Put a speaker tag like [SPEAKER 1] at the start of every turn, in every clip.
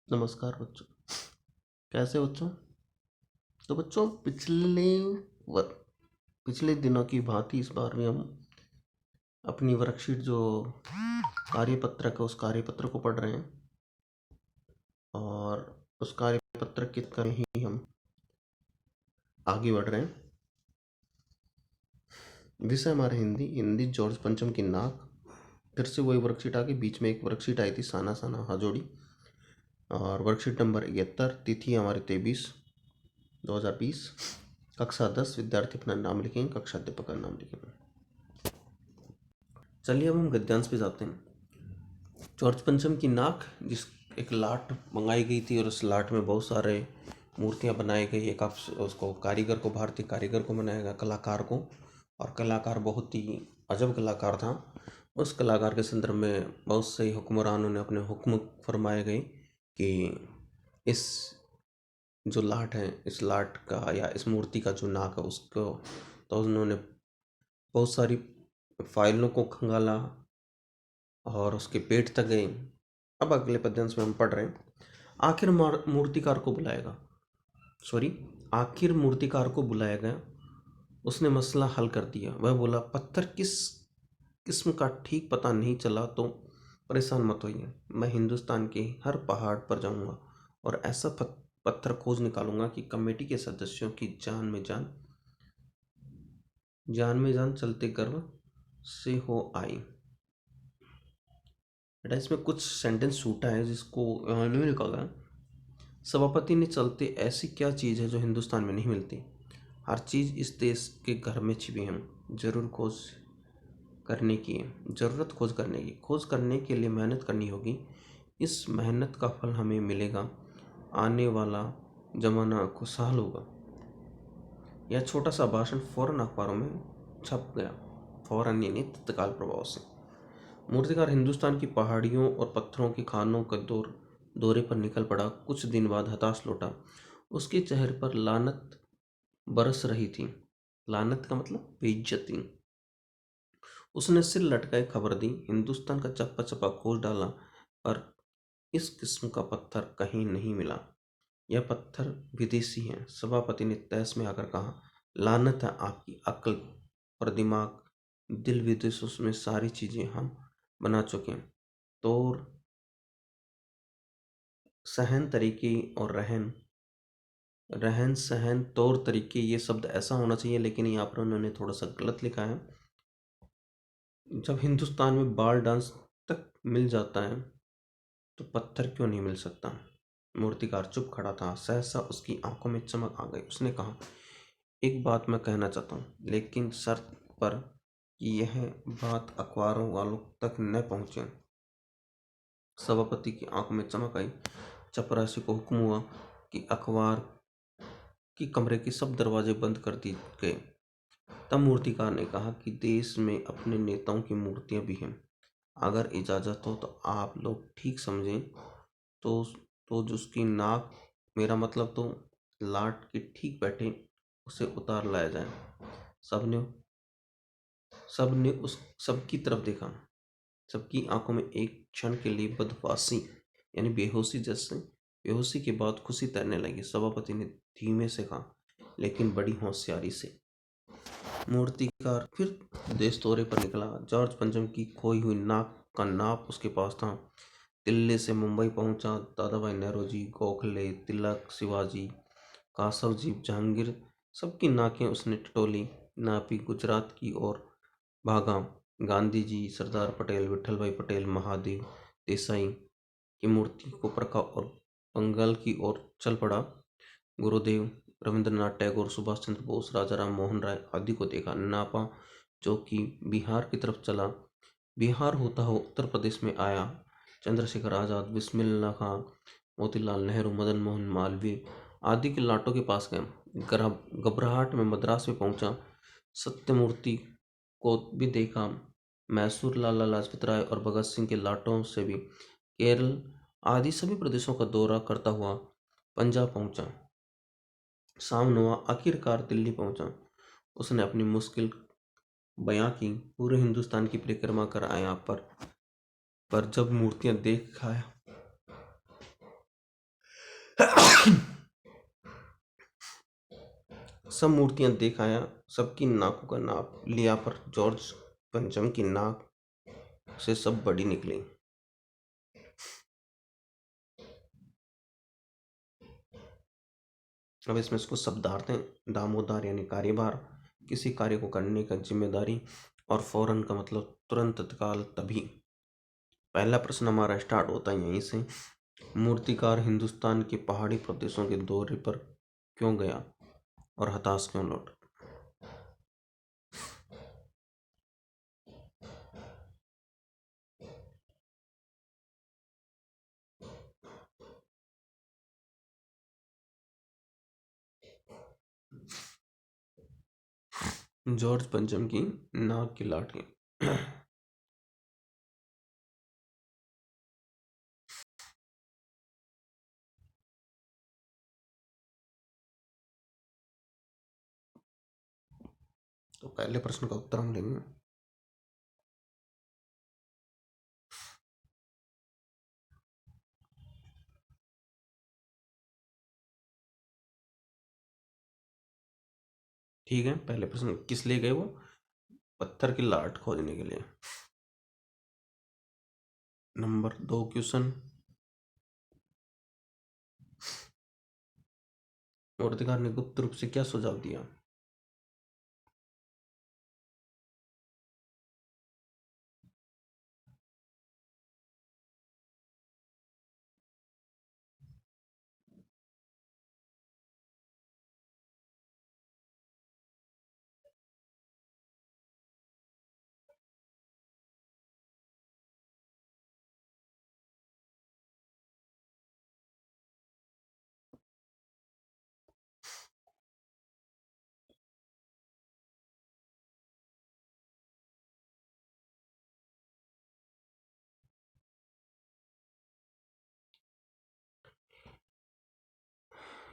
[SPEAKER 1] नमस्कार बच्चों। कैसे हो बच्चों? तो बच्चों वर, पिछले दिनों की भांति इस बार भी हम अपनी वर्कशीट जो कार्यपत्रक है उस कार्यपत्र को पढ़ रहे हैं और उस कार्यपत्र की तरह ही हम आगे बढ़ रहे हैं। विषय हमारा हिंदी हिंदी जॉर्ज पंचम की नाक। फिर से वही वर्कशीट आ गई, बीच में एक वर्कशीट आई थी साना साना हाजोड़ी और वर्कशीट नंबर 71। तिथि हमारी 23/2020। कक्षा 10 विद्यार्थी अपना नाम लिखेंगे, कक्षा अध्यापक का नाम लिखेंगे। चलिए अब हम गद्यांश पे जाते हैं। जॉर्ज पंचम की नाक, जिस एक लाट मंगाई गई थी और उस लाट में बहुत सारे मूर्तियां बनाई गई। एक आप उसको कारीगर को, भारतीय कारीगर को बनाया गया, कलाकार को, और कलाकार बहुत ही अजब कलाकार था। उस कलाकार के संदर्भ में बहुत से हुक्मरानों ने अपने हुक्म फरमाए गए कि इस जो लाट है, इस लाट का या इस मूर्ति का जो नाक है उसको, तो उन्होंने बहुत सारी फाइलों को खंगाला और उसके पेट तक गए। अब अगले पद्यांश में हम पढ़ रहे हैं। आखिर मूर्तिकार को बुलाएगा सॉरी आखिर मूर्तिकार को बुलाया गया। उसने मसला हल कर दिया। वह बोला, पत्थर किस किस्म का ठीक पता नहीं चला तो परेशान मत होइए। मैं हिंदुस्तान के हर पहाड़ पर जाऊंगा और ऐसा पत्थर खोज निकालूंगा कि कमेटी के सदस्यों की जान में जान चलते गर्व से हो आई। बेटा इसमें कुछ सेंटेंस छूटा है जिसको नहीं लिखा गया। सभापति ने चलते ऐसी क्या चीज़ है जो हिंदुस्तान में नहीं मिलती? हर चीज़ इस देश के घर में छिपी है। ज़रूरत खोज करने की खोज करने के लिए मेहनत करनी होगी। इस मेहनत का फल हमें मिलेगा। आने वाला जमाना खुशहाल होगा। यह छोटा सा भाषण फौरन अखबारों में छप गया, फौरन यानी तत्काल प्रभाव से। मूर्तिकार हिंदुस्तान की पहाड़ियों और पत्थरों की खानों के दौरे पर निकल पड़ा। कुछ दिन बाद हताश लौटा। उसके चेहरे पर लानत बरस रही थी। लानत का मतलब बेइज्जती। उसने सिर लटकाए खबर दी। हिंदुस्तान का चप्पा चप्पा खोज डाला पर इस किस्म का पत्थर कहीं नहीं मिला। यह पत्थर विदेशी है। सभापति ने तहस में आकर कहा, लानत है आपकी अक्ल और दिमाग, दिल विदेश, उसमें सारी चीजें हम बना चुके हैं। तौर सहन तरीके और रहन रहन सहन तौर तरीके, ये शब्द ऐसा होना चाहिए लेकिन यहाँ पर उन्होंने थोड़ा सा गलत लिखा है। जब हिंदुस्तान में बाल डांस तक मिल जाता है तो पत्थर क्यों नहीं मिल सकता? मूर्तिकार चुप खड़ा था। सहसा उसकी आंखों में चमक आ गई। उसने कहा, एक बात मैं कहना चाहता हूँ, लेकिन शर्त पर कि यह बात अखबारों वालों तक न पहुँचे। सभापति की आंखों में चमक आई। चपरासी को हुक्म हुआ कि अखबार की कमरे के सब दरवाजे बंद कर दिए गए। तब मूर्तिकार ने कहा कि देश में अपने नेताओं की मूर्तियां भी हैं। अगर इजाज़त हो तो आप लोग ठीक समझें तो जिसकी नाक, मेरा मतलब तो लाट के ठीक बैठे, उसे उतार लाया जाए। सबने सबने उस सबकी तरफ देखा। सबकी आंखों में एक क्षण के लिए बदमाशी यानी बेहोशी के बाद खुशी तैरने लगी। सभापति ने धीमे से कहा, लेकिन बड़ी होशियारी से। मूर्तिकार फिर देश दौरे पर निकला। जॉर्ज पंचम की खोई हुई नाक का नाप उसके पास था। दिल्ली से मुंबई पहुंचा। दादाभाई नेहरूजी, गोखले, तिलक, शिवाजी, कासव जी, जहांगीर, सबकी नाकें उसने टटोली, नापी। गुजरात की ओर भागा। गांधी जी, सरदार पटेल, विठल भाई पटेल, महादेव देसाई की मूर्ति को परखा और बंगाल की ओर चल पड़ा। गुरुदेव, रविंद्रनाथ टैगोर, सुभाष चंद्र बोस, राजा राम मोहन राय आदि को देखा। नापा, जो कि बिहार की तरफ चला। बिहार होता हुआ उत्तर प्रदेश में आया। चंद्रशेखर आजाद, बिस्मिल्लाह खां, मोतीलाल नेहरू, मदन मोहन मालवीय आदि के लाटों के पास गया। घबराहट में मद्रास में पहुंचा। सत्यमूर्ति को भी देखा। मैसूर, लाला लाजपत राय और भगत सिंह के लाटों से भी। केरल आदि सभी प्रदेशों का दौरा करता हुआ पंजाब पहुंचा। शाम हुआ, आखिरकार दिल्ली पहुंचा। उसने अपनी मुश्किल बयां की। पूरे हिंदुस्तान की परिक्रमा कर आया पर जब मूर्तियां देख आया सब मूर्तियां देख आया, सबकी नाकों का नाप लिया, पर जॉर्ज पंचम की नाक से सब बड़ी निकली। अब इसमें इसको शब्दार्थ हैं। दामोदर यानी कार्यभार, किसी कार्य को करने का जिम्मेदारी, और फौरन का मतलब तुरंत, तत्काल, तभी। पहला प्रश्न हमारा स्टार्ट होता है यहीं से। मूर्तिकार हिंदुस्तान के पहाड़ी प्रदेशों के दौरे पर क्यों गया और हताश क्यों लौटा? जॉर्ज पंचम की नाक की लाठी। तो पहले प्रश्न का उत्तर हम लेंगे। ठीक है, पहले प्रश्न किस लिए गए वो? पत्थर की लाट खोजने के लिए। नंबर 2 क्वेश्चन, मूर्तिकार ने गुप्त रूप से क्या सुझाव दिया?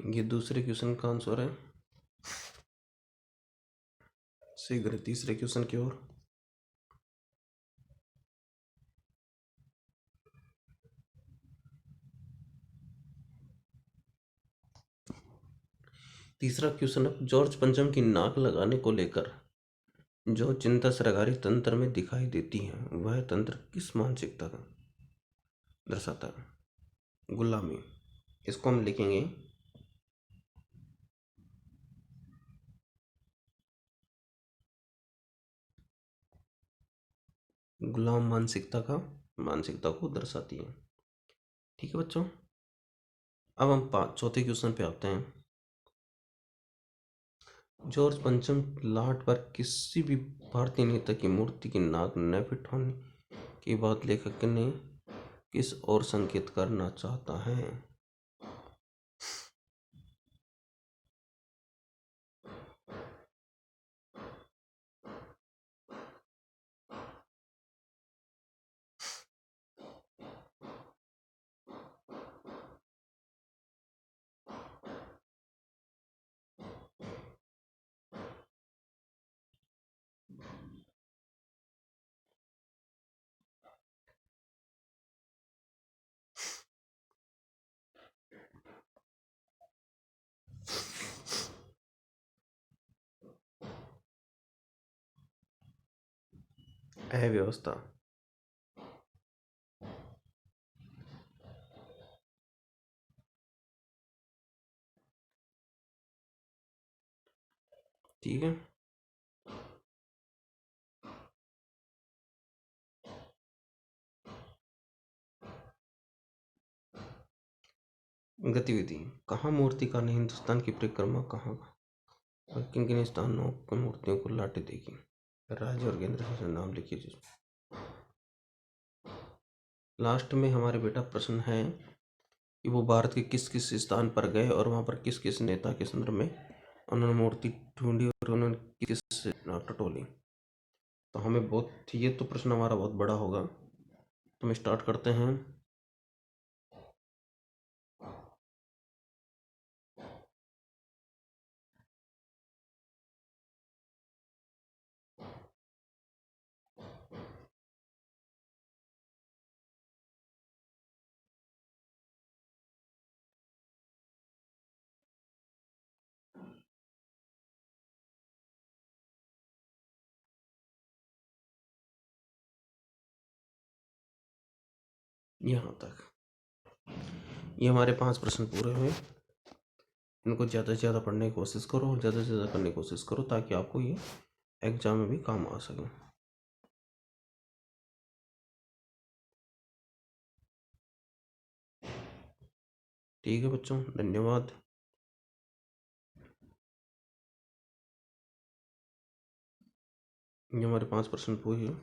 [SPEAKER 1] ये दूसरे क्वेश्चन का आंसर है। शीघ्र तीसरे क्वेश्चन की ओर। तीसरा क्वेश्चन अब जॉर्ज पंचम की नाक लगाने को लेकर जो चिंता सरकारी तंत्र में दिखाई देती है, वह तंत्र किस मानसिकता का दर्शाता है? गुलामी। इसको हम लिखेंगे गुलाम मानसिकता को दर्शाती है। ठीक है बच्चों, अब हम चौथे क्वेश्चन पे आते हैं। जॉर्ज पंचम लाट पर किसी भी भारतीय नेता की मूर्ति की नाक न फिट होने की बात लेखक ने किस और संकेत करना चाहता है? अव्यवस्था। ठीक है, गतिविधि। कहाँ मूर्तिकार ने हिंदुस्तान की परिक्रमा कहाँ और किन किन स्थानों की मूर्तियों को लाटे देखी? राज्य और केंद्र शासित नाम लिखिए जिसमें। लास्ट में हमारे बेटा प्रश्न है कि वो भारत के किस किस स्थान पर गए और वहाँ पर किस किस नेता के संदर्भ में उन्होंने मूर्ति ढूंढी और उन्होंने किस टटोली। तो हमें बहुत, ये तो प्रश्न हमारा बहुत बड़ा होगा, तो हम स्टार्ट करते हैं। यहाँ तक ये हमारे 5 प्रश्न पूरे हुए। इनको ज़्यादा से ज़्यादा पढ़ने की कोशिश करो और ज़्यादा से ज़्यादा करने की कोशिश करो ताकि आपको ये एग्जाम में भी काम आ सके। ठीक है बच्चों, धन्यवाद। ये हमारे 5 प्रश्न पूरे हुए।